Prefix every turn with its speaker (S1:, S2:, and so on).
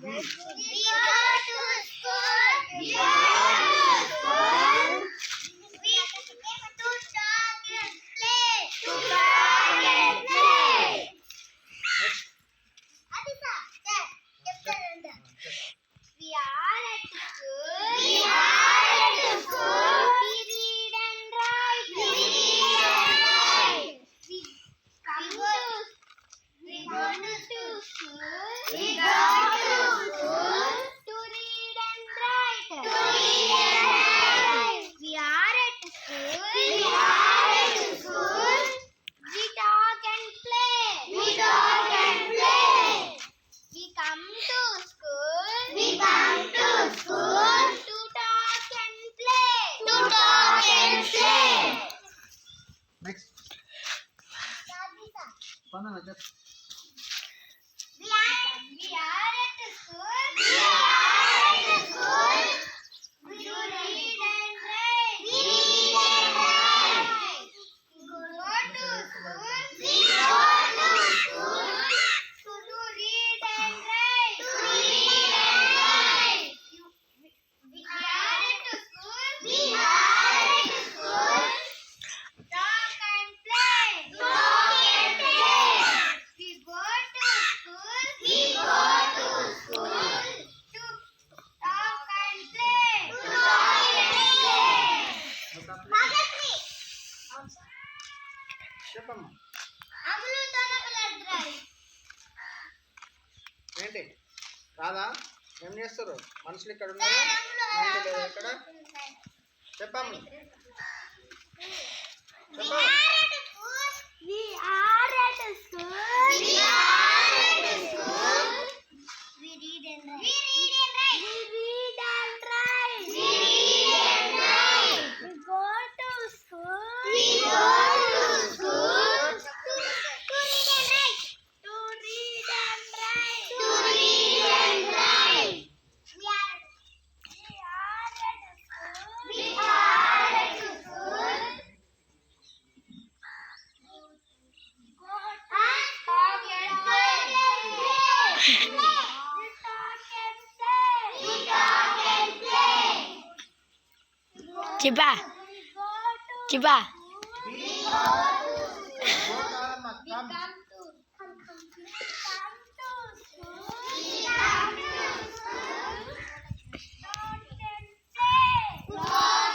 S1: Next. Panna just.
S2: We are at school. We are at school. We do read and write. We read and write. We go to school. We go to school. To do read and write. To read and write. We are at school. We are at school. Talk and play. Talk and play. We go to school. We go to school. To talk and play. To talk and play. Bhagatri.
S1: చెప్పమ్మా
S2: అమలు తనకలద్రాయి.
S1: ఏంటి రాదా ఏం చేస్తారు మనుషులు ఇక్కడ ఉన్నారు mind లేదా ఇక్కడ చెప్పమ్మా చెప్పు
S2: We are at school. We are at school. We read and write. We read and write. We read and write. We read and write. We go to school. We go to school. To read and write. To read and write. To read and write. We are at school. We are at school.
S3: Ciba. Ciba.
S1: Go, Come.